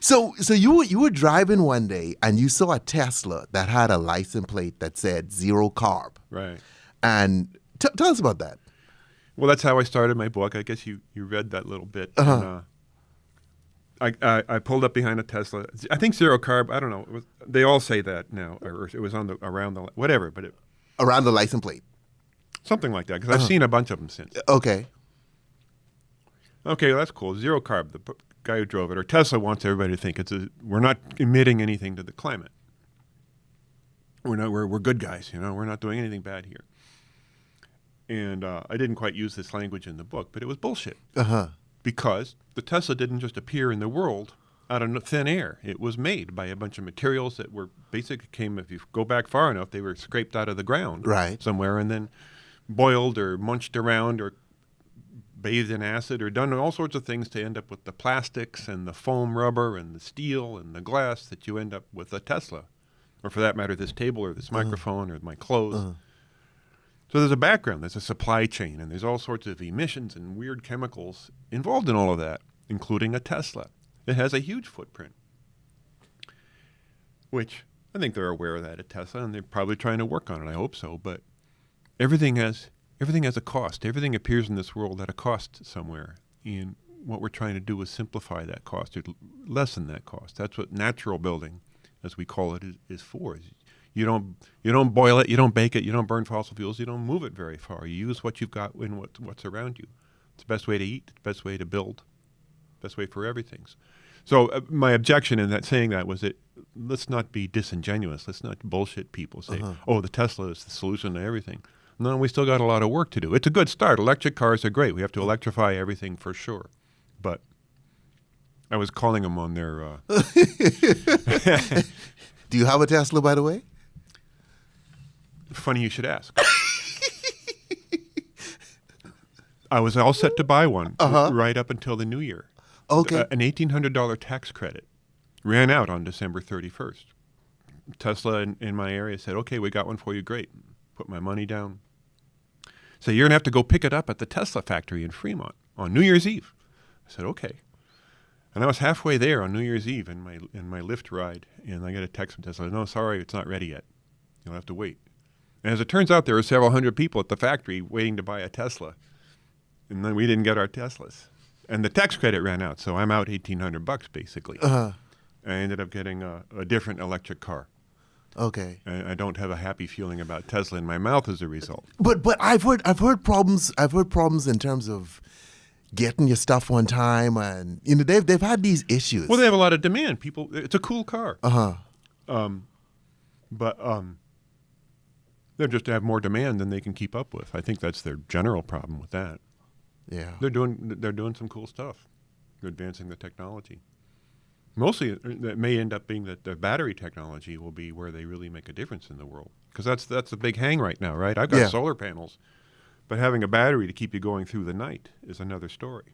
So you were driving one day and you saw a Tesla that had a license plate that said zero carb. Right. And tell us about that. Well, that's how I started my book. I guess you read that little bit. Uh-huh. And, I pulled up behind a Tesla. I think zero carb. I don't know. They all say that now, or it was around the whatever, but Around the license plate. something like that. Because I've seen a bunch of them since. Okay. Okay, that's cool. Zero carb. The guy who drove it, or Tesla, wants everybody to think we're not emitting anything to the climate. We're good guys. We're not doing anything bad here. And I didn't quite use this language in the book, but it was bullshit. Uh-huh. Because the Tesla didn't just appear in the world out of thin air. It was made by a bunch of materials that were basically if you go back far enough, they were scraped out of the ground somewhere and then boiled or munched around or bathed in acid or done all sorts of things to end up with the plastics and the foam rubber and the steel and the glass that you end up with a Tesla. Or for that matter, this table or this microphone or my clothes. So there's a background, there's a supply chain, and there's all sorts of emissions and weird chemicals involved in all of that, including a Tesla. It has a huge footprint, which I think they're aware of that at Tesla, and they're probably trying to work on it. I hope so. But everything has a cost. Everything appears in this world at a cost somewhere. And what we're trying to do is simplify that cost or lessen that cost. That's what natural building, as we call it, is for. You don't boil it, you don't bake it, you don't burn fossil fuels, you don't move it very far. You use what you've got in what's around you. It's the best way to eat, it's the best way to build, best way for everything. So my objection in saying that was that let's not be disingenuous. Let's not bullshit people. Say, oh, the Tesla is the solution to everything. No, we still got a lot of work to do. It's a good start. Electric cars are great. We have to electrify everything for sure. But I was calling them on their... Do you have a Tesla, by the way? Funny you should ask. I was all set to buy one right up until the new year. Okay. An $1,800 tax credit ran out on December 31st. Tesla in my area said, okay, we got one for you. Great. Put my money down. So you're going to have to go pick it up at the Tesla factory in Fremont on New Year's Eve. I said, okay. And I was halfway there on New Year's Eve in my Lyft ride, and I get a text from Tesla. No, sorry, it's not ready yet. You'll have to wait. And as it turns out, there were several hundred people at the factory waiting to buy a Tesla. And then we didn't get our Teslas. And the tax credit ran out, so I'm out $1,800 basically. I ended up getting a different electric car. Okay. I don't have a happy feeling about Tesla in my mouth as a result. But I've heard problems in terms of getting your stuff on time, and they've had these issues. Well, they have a lot of demand. It's a cool car. But they just have more demand than they can keep up with. I think that's their general problem with that. Yeah. They're doing some cool stuff. They're advancing the technology. Mostly, that may end up being that the battery technology will be where they really make a difference in the world. Because that's a big hang right now, right? I've got solar panels, but having a battery to keep you going through the night is another story.